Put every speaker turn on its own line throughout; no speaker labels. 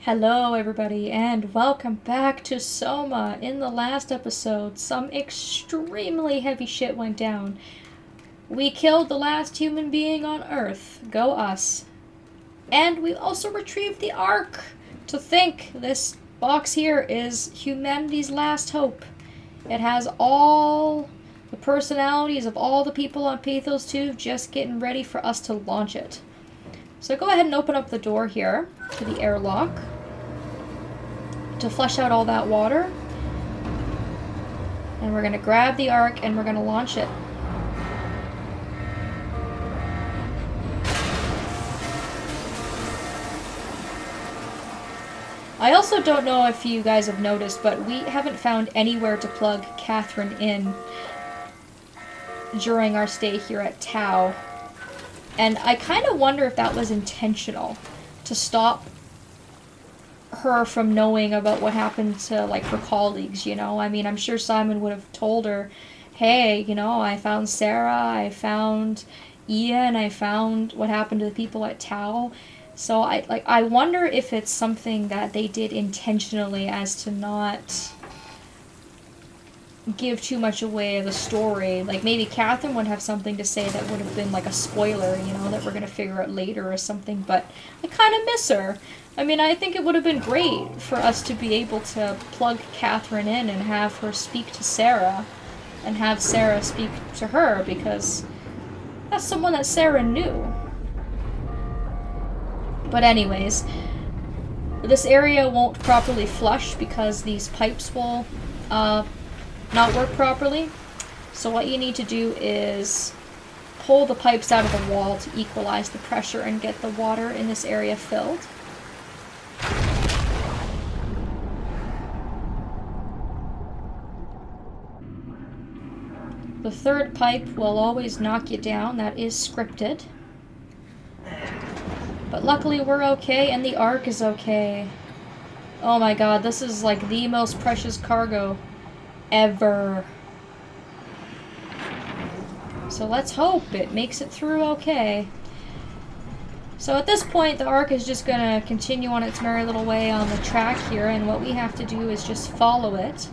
Hello, everybody, and welcome back to SOMA. In the last episode, some extremely heavy shit went down. We killed the last human being on Earth. Go us. And we also retrieved the Ark. To think, this box here is humanity's last hope. It has all the personalities of all the people on Pathos 2 just getting ready for us to launch it. So go ahead and open up the door here to the airlock to flush out all that water. And we're going to grab the Ark and we're going to launch it. I also don't know if you guys have noticed, but we haven't found anywhere to plug Catherine in during our stay here at Tau. And I kind of wonder if that was intentional, to stop her from knowing about what happened to, like, her colleagues, you know? I mean, I'm sure Simon would have told her, hey, you know, I found Sarah, I found Ian, I found what happened to the people at Tau. So I wonder if it's something that they did intentionally as to not give too much away of the story. Like, maybe Catherine would have something to say that would have been like a spoiler, you know, that we're going to figure out later or something, but I kind of miss her. I mean, I think it would have been great for us to be able to plug Catherine in and have her speak to Sarah, and have Sarah speak to her, because that's someone that Sarah knew. But anyways, this area won't properly flush because these pipes will not work properly. So what you need to do is pull the pipes out of the wall to equalize the pressure and get the water in this area filled. The third pipe will always knock you down. That is scripted. But luckily we're okay, and the Ark is okay. Oh my god, this is like the most precious cargo ever. So let's hope it makes it through okay. So at this point, the Ark is just gonna continue on its merry little way on the track here, and what we have to do is just follow it.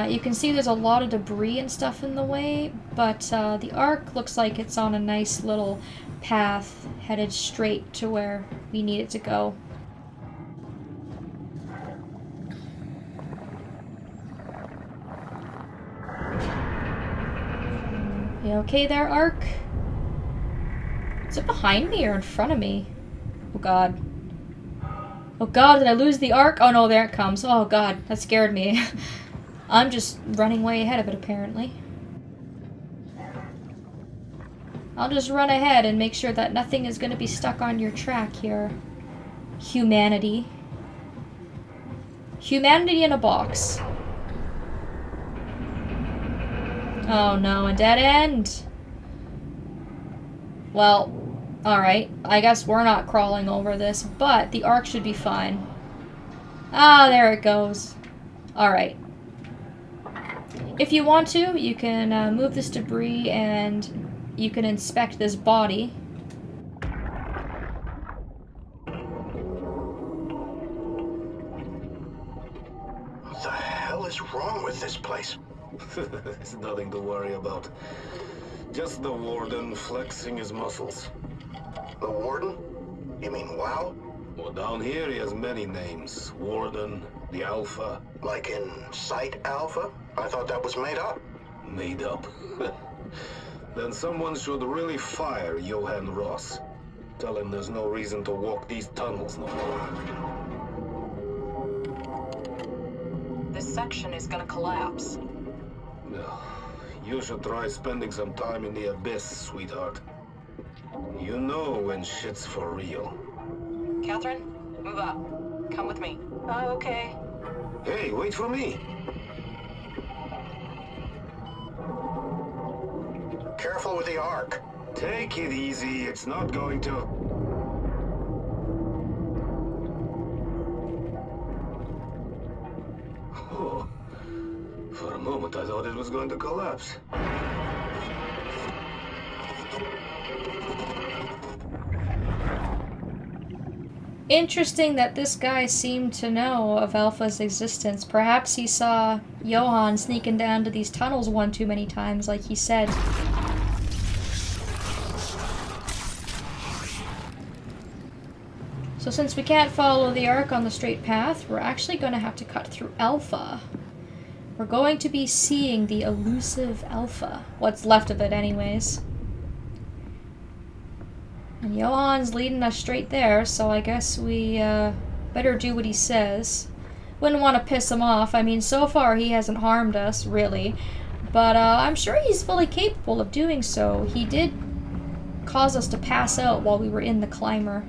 You can see there's a lot of debris and stuff in the way, but the Ark looks like it's on a nice little path headed straight to where we need it to go. You okay there, Ark? Is it behind me or in front of me? Oh god. Oh god, did I lose the Ark? Oh no, there it comes. Oh god, that scared me. I'm just running way ahead of it, apparently. I'll just run ahead and make sure that nothing is going to be stuck on your track here. Humanity. Humanity in a box. Oh no, a dead end. Well, alright. I guess we're not crawling over this, but the Ark should be fine. Ah, there it goes. Alright. If you want to, you can move this debris and you can inspect this body.
What the hell is wrong with this place?
It's nothing to worry about. Just the warden flexing his muscles.
The warden? You mean WoW?
Well, down here he has many names. Warden, the Alpha.
Like in Site Alpha? I thought that was made up.
Made up. Then someone should really fire Johann Ross. Tell him there's no reason to walk these tunnels no more.
This section is gonna collapse.
You should try spending some time in the abyss, sweetheart. You know when shit's for real.
Catherine, move up. Come with me. Okay.
Hey, wait for me.
Careful with the Ark.
Take it easy, it's not going to... Oh, for a moment I thought it was going to collapse.
Interesting that this guy seemed to know of Alpha's existence. Perhaps he saw Johann sneaking down to these tunnels one too many times, like he said. So since we can't follow the Ark on the straight path, we're actually going to have to cut through Alpha. We're going to be seeing the elusive Alpha. What's left of it anyways. And Johann's leading us straight there, so I guess we better do what he says. Wouldn't want to piss him off. I mean, so far he hasn't harmed us, really. But I'm sure he's fully capable of doing so. He did cause us to pass out while we were in the climber.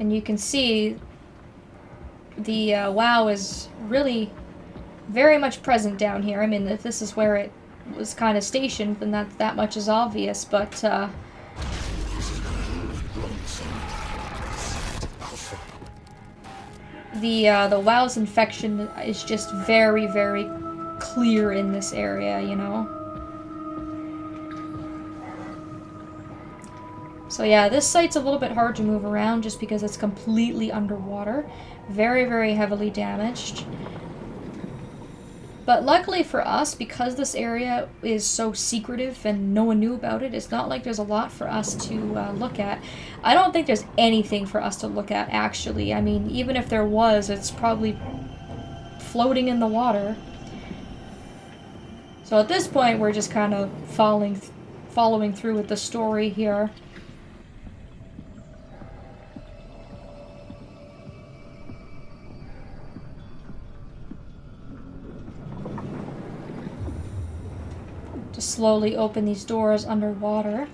And you can see the WoW is really very much present down here. I mean, if this is where it was kind of stationed, then that much is obvious, but the WoW's infection is just very, very clear in this area, you know? So yeah, this site's a little bit hard to move around just because it's completely underwater. Very, very heavily damaged. But luckily for us, because this area is so secretive and no one knew about it, it's not like there's a lot for us to look at. I don't think there's anything for us to look at, actually. I mean, even if there was, it's probably floating in the water. So at this point, we're just kind of following through with the story here. To slowly open these doors underwater.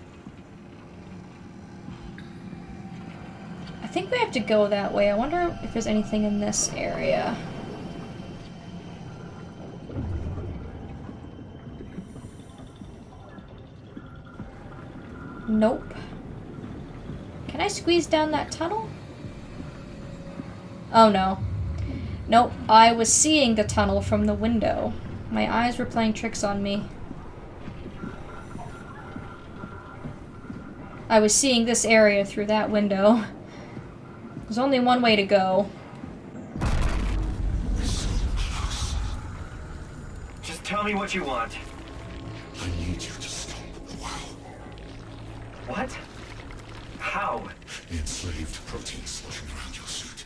I think we have to go that way. I wonder if there's anything in this area. Nope. Can I squeeze down that tunnel? Oh no. Nope, I was seeing the tunnel from the window. My eyes were playing tricks on me. I was seeing this area through that window. There's only one way to go.
Just tell me what you want.
I need you to stop the WoW.
What? How?
The enslaved protein sloshing around your suit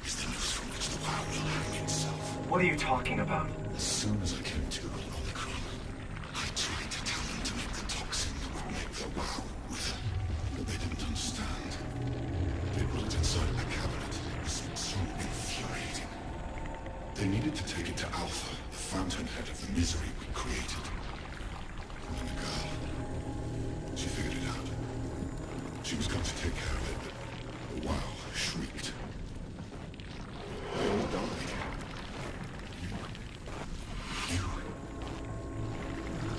is the noose from which the WoW will hang itself.
What are you talking about?
As soon as I came to on Omicron, I tried to tell them to make the toxin that would make the WoW wither, but they didn't understand. They put it inside a cabinet. It was so infuriating. They needed to take it to Alpha, the fountainhead of the misery we created. And then the girl, she figured it out. She was going to take care of it, but the WoW shrieked. They all died.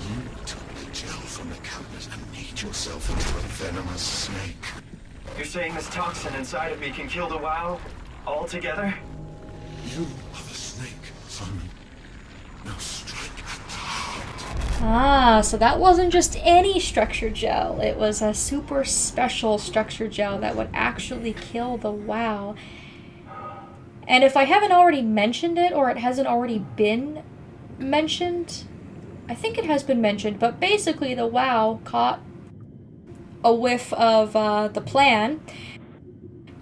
You took the gel from the cabinet and made yourself into a venomous snake.
You're saying this toxin inside of me can kill the WoW? Altogether?
You are the snake, Simon. Now strike at the heart.
Ah, so that wasn't just any structure gel. It was a super special structure gel that would actually kill the WoW. And if I haven't already mentioned it, or it hasn't already been mentioned, I think it has been mentioned, but basically the WoW caught a whiff of the plan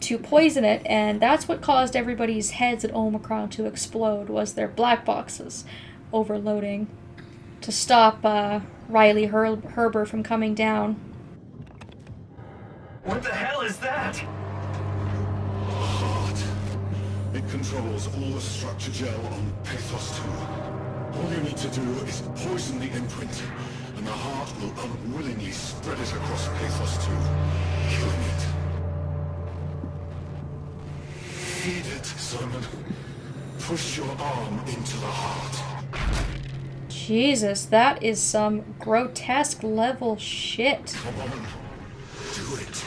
to poison it, and that's what caused everybody's heads at Omicron to explode, was their black boxes overloading to stop Riley Herber from coming down.
What the hell is that?
Heart. It controls all the structure gel on Pathos 2. All you need to do is poison the imprint, and the heart will unwillingly spread it across Pathos 2, killing it. Feed it, Simon. Push your arm into the heart.
Jesus, that is some grotesque level shit.
Come on. Do it.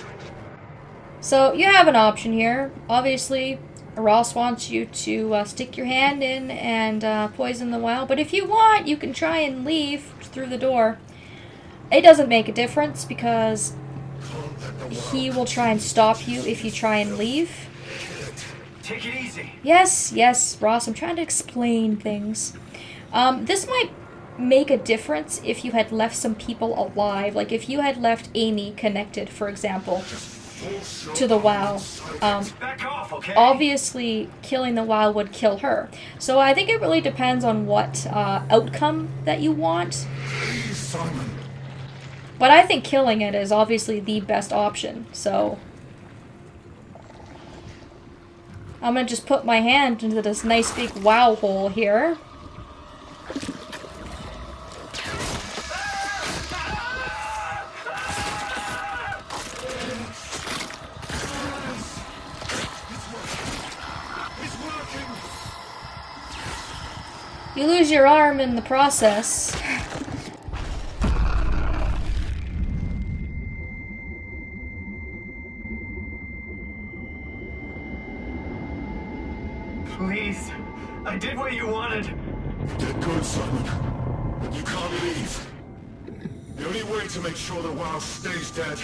So you have an option here. Obviously, Ross wants you to stick your hand in and poison the WoW, but if you want, you can try and leave through the door. it doesn't make a difference because he will try and stop you if you try and leave.
Take it easy.
Yes, yes, Ross, I'm trying to explain things. This might make a difference if you had left some people alive. Like if you had left Amy connected, for example, to the WoW.
Back off, okay?
Obviously, killing the WoW would kill her. So I think it really depends on what outcome that you want.
Please, Simon.
But I think killing it is obviously the best option, so... I'm gonna just put my hand into this nice big WoW hole here. You lose your arm in the process.
Please. I did what you wanted.
You did good, Simon. But you can't leave. The only way to make sure the WoW stays dead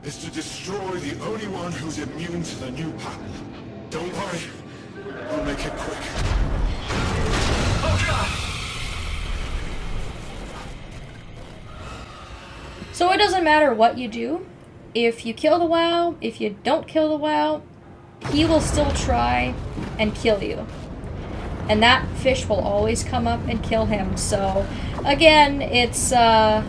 is to destroy the only one who's immune to the new pattern. Don't worry. I'll make it quick.
Oh, God!
So it doesn't matter what you do. If you kill the WoW, if you don't kill the WoW, he will still try and kill you. And that fish will always come up and kill him. So, again, it's kind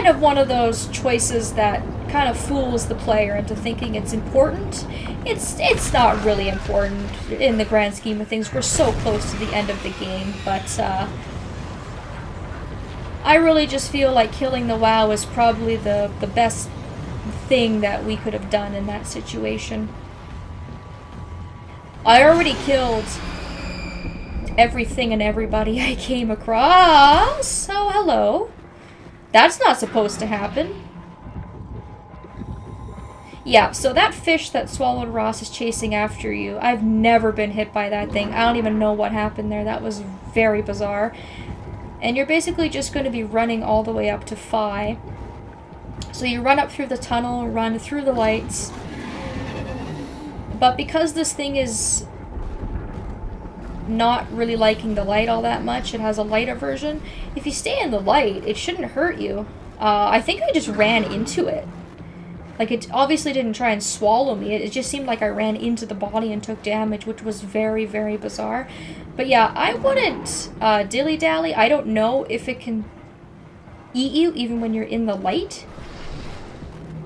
of one of those choices that kind of fools the player into thinking it's important. It's not really important in the grand scheme of things. We're so close to the end of the game, but I really just feel like killing the WoW is probably the best thing that we could have done in that situation. I already killed everything and everybody I came across, so hello. That's not supposed to happen. Yeah, so that fish that swallowed Ross is chasing after you. I've never been hit by that thing. I don't even know what happened there. That was very bizarre. And you're basically just going to be running all the way up to Phi. So you run up through the tunnel, run through the lights. But because this thing is not really liking the light all that much, it has a light aversion. If you stay in the light, it shouldn't hurt you. I think I just ran into it. Like, it obviously didn't try and swallow me. It just seemed like I ran into the body and took damage, which was very, very bizarre. But yeah, I wouldn't dilly-dally. I don't know if it can eat you even when you're in the light.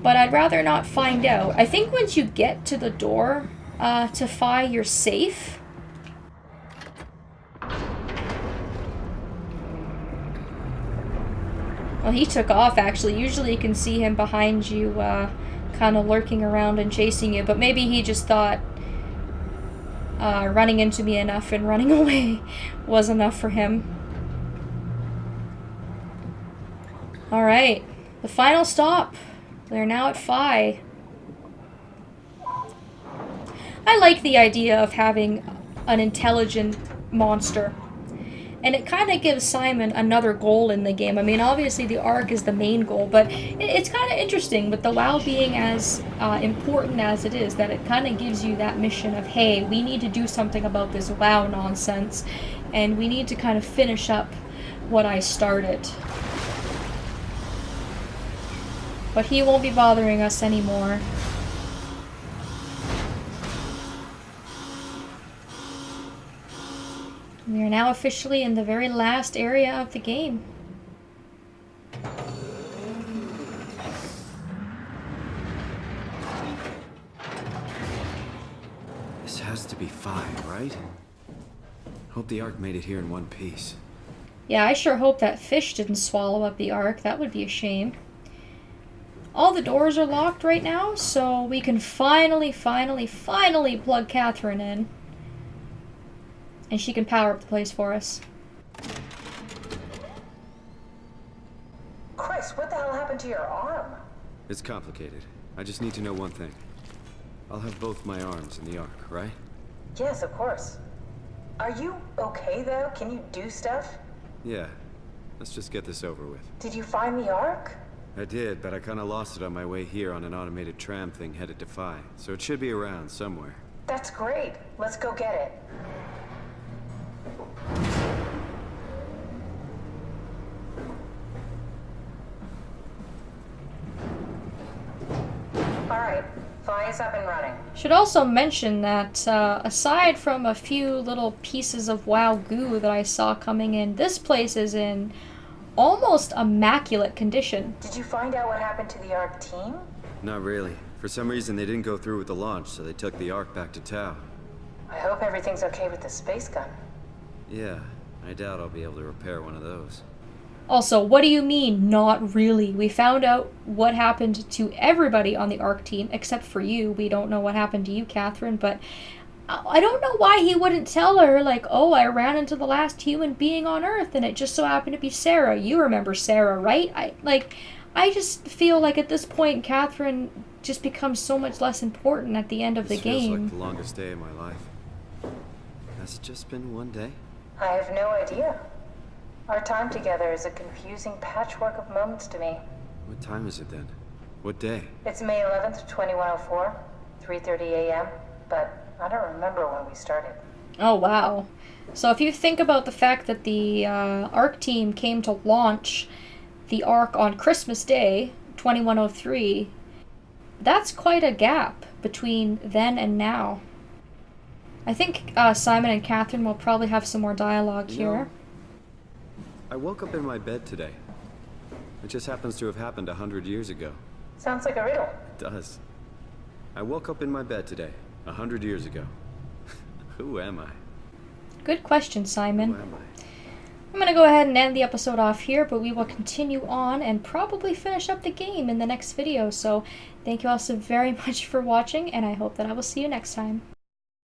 But I'd rather not find out. I think once you get to the door to Phi, you're safe. Well, he took off, actually. Usually you can see him behind you, kind of lurking around and chasing you. But maybe he just thought running into me enough and running away was enough for him. Alright. The final stop. They're now at Phi. I like the idea of having an intelligent monster. And it kind of gives Simon another goal in the game. I mean, obviously the Ark is the main goal, but it's kind of interesting with the WoW being as important as it is, that it kind of gives you that mission of, hey, we need to do something about this WoW nonsense, and we need to kind of finish up what I started. But he won't be bothering us anymore. We are now officially in the very last area of the game.
This has to be Phi, right? Hope the Ark made it here in one piece.
Yeah, I sure hope that fish didn't swallow up the Ark. That would be a shame. All the doors are locked right now, so we can finally plug Catherine in. And she can power up the place for us.
Chris, what the hell happened to your arm?
It's complicated. I just need to know one thing. I'll have both my arms in the Ark, right?
Yes, of course. Are you okay, though? Can you do stuff?
Yeah. Let's just get this over with.
Did you find the Ark?
I did, but I kinda lost it on my way here on an automated tram thing headed to Phi. So it should be around somewhere.
That's great. Let's go get it. Alright, Phi is up and running.
Should also mention that aside from a few little pieces of WoW goo that I saw coming in, this place is in almost immaculate condition.
Did you find out what happened to the Ark team?
Not really. For some reason, they didn't go through with the launch, so they took the Ark back to Tau.
I hope everything's okay with the space gun.
Yeah, I doubt I'll be able to repair one of those.
Also, what do you mean, not really? We found out what happened to everybody on the ARC team, except for you. We don't know what happened to you, Catherine, but I don't know why he wouldn't tell her, like, oh, I ran into the last human being on Earth, and it just so happened to be Sarah. You remember Sarah, right? I just feel like at this point, Catherine just becomes so much less important at the end of the
This feels
game.
like the longest day of my life. Has it just been one day?
I have no idea. Our time together is a confusing patchwork of moments to me.
What time is it then? What day?
It's May 11th, 2104, 3:30 a.m., but I don't remember when we started.
Oh, wow. So if you think about the fact that the ARC team came to launch the ARC on Christmas Day, 2103, that's quite a gap between then and now. I think Simon and Catherine will probably have some more dialogue
You
here.
know, I woke up in my bed today. It just happens to have happened 100 years ago.
Sounds like a riddle.
It does. I woke up in my bed today, 100 years ago. Who am I?
Good question, Simon.
Who am I?
I'm going to go ahead and end the episode off here, but we will continue on and probably finish up the game in the next video. So thank you all so very much for watching, and I hope that I will see you next time.